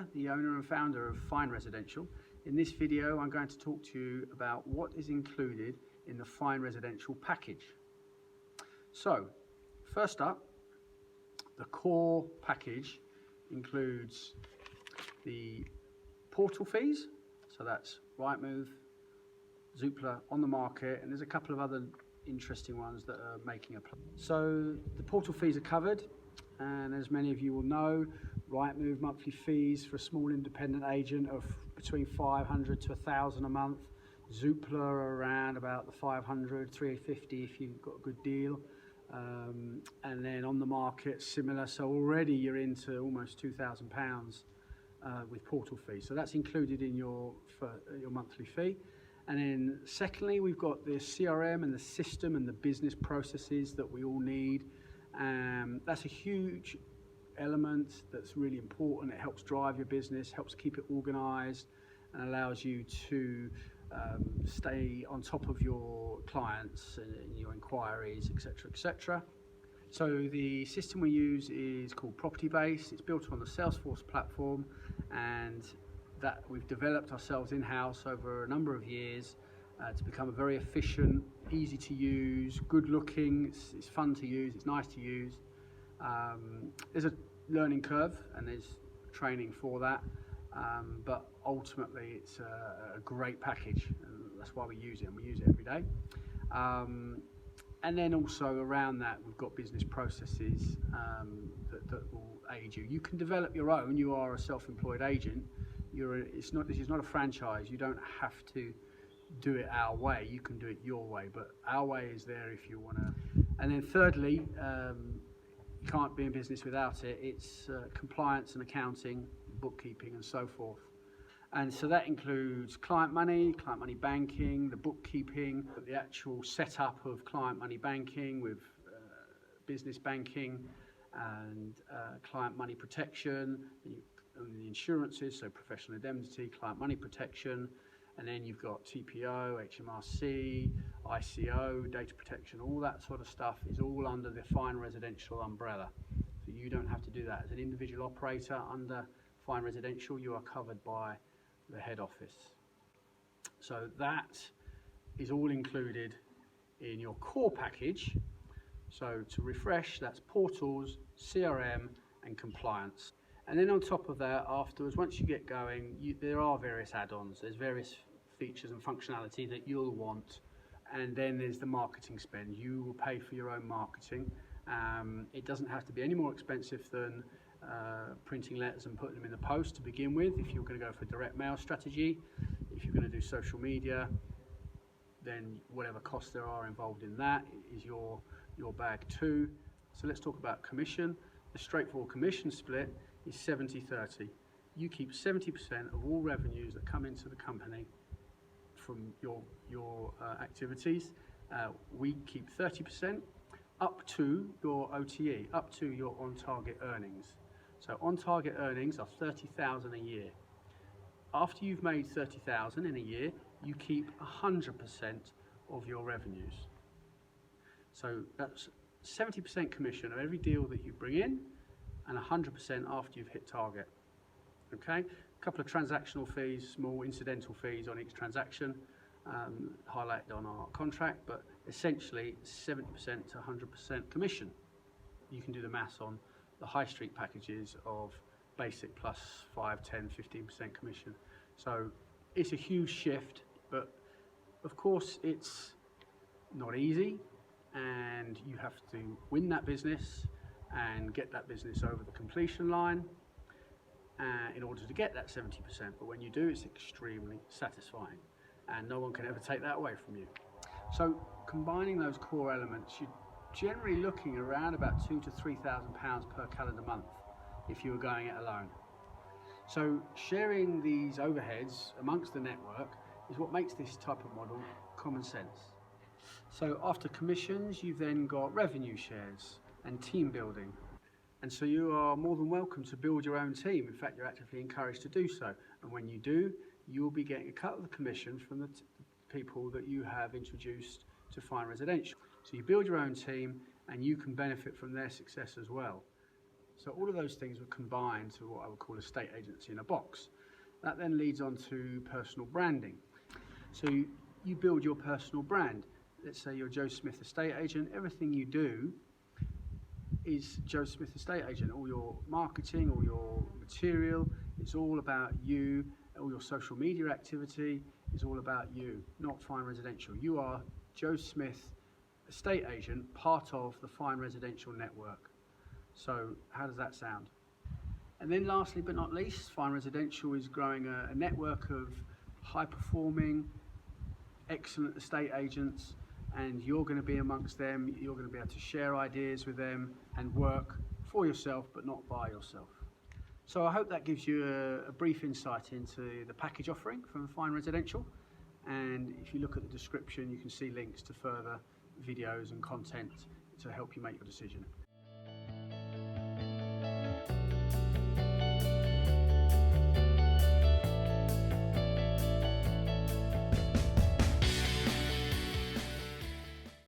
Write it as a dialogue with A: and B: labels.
A: Peter, the owner and founder of Fine Residential. In this video, I'm going to talk to you about what is included in the Fine Residential package. So, first up, the core package includes the portal fees, so that's Rightmove, Zoopla, On the Market, and there's a couple of other interesting ones that are making a play. So the portal fees are covered, and as many of you will know, Rightmove monthly fees for a small independent agent of between 500 to 1,000 a month. Zoopla are around about the 500, 350 if you've got a good deal. And then On the Market, similar. So already you're into almost £2,000 with portal fees. So that's included in your monthly fee. And then secondly, we've got the CRM and the system and the business processes that we all need. That's a huge element that's really important. It helps drive your business, helps keep it organized, and allows you to stay on top of your clients and your inquiries, etc., etc. So the system we use is called Property Base. It's built on the Salesforce platform, and that we've developed ourselves in-house over a number of years to become a very efficient, easy to use, good looking, it's fun to use, it's nice to use. There's a learning curve and there's training for that, but ultimately it's a great package, and that's why we use it, and we use it every day. And then also around that, we've got business processes that will aid you. You can develop your own. You are a self-employed agent. This is not a franchise. You don't have to do it our way. You can do it your way, but our way is there if you want to. And then thirdly, you can't be in business without it. It's compliance and accounting, bookkeeping, and so forth. And so that includes client money banking, the bookkeeping, the actual setup of client money banking with business banking and client money protection, and the insurances, so professional indemnity, client money protection, and then you've got TPO, HMRC, ICO, data protection, all that sort of stuff is all under the Fine Residential umbrella. So you don't have to do that. As an individual operator under Fine Residential, you are covered by the head office. So that is all included in your core package. So to refresh, that's portals, CRM, and compliance. And then on top of that, afterwards, once you get going, there are various add-ons. There's various features and functionality that you'll want. And then there's the marketing spend. You will pay for your own marketing. It doesn't have to be any more expensive than printing letters and putting them in the post to begin with. If you're going to go for a direct mail strategy, if you're going to do social media, then whatever costs there are involved in that is your bag too. So let's talk about commission. The straightforward commission split is 70-30. You keep 70% of all revenues that come into the company from your activities. We keep 30% up to your OTE, up to your on-target earnings. So on-target earnings are 30,000 a year. After you've made 30,000 in a year, you keep 100% of your revenues. So that's 70% commission of every deal that you bring in, and 100% after you've hit target. Okay, a couple of transactional fees, small incidental fees on each transaction, highlighted on our contract, but essentially 70% to 100% commission. You can do the maths on the high street packages of basic plus 5, 10, 15% commission. So it's a huge shift, but of course it's not easy, and you have to win that business and get that business over the completion line in order to get that 70%. But when you do, it's extremely satisfying, and no one can ever take that away from you. So combining those core elements, you're generally looking around about £2,000 to £3,000 per calendar month if you were going it alone. So sharing these overheads amongst the network is what makes this type of model common sense. So after commissions, you've then got revenue shares and team building. And so you are more than welcome to build your own team. In fact, you're actively encouraged to do so. And when you do, you'll be getting a cut of the commission from the people that you have introduced to Fine Residential. So you build your own team, and you can benefit from their success as well. So all of those things were combined to what I would call estate agency in a box. That then leads on to personal branding. So you build your personal brand. Let's say you're Joe Smith estate agent. Everything you do is Joe Smith estate agent. All your marketing, all your material, it's all about you. All your social media activity is all about you, not Fine Residential. You are Joe Smith estate agent, part of the Fine Residential network. So how does that sound? And then lastly but not least, Fine Residential is growing a network of high-performing, excellent estate agents, and you're going to be amongst them. You're going to be able to share ideas with them and work for yourself, but not by yourself. So I hope that gives you a brief insight into the package offering from Fine Residential. And if you look at the description, you can see links to further videos and content to help you make your decision.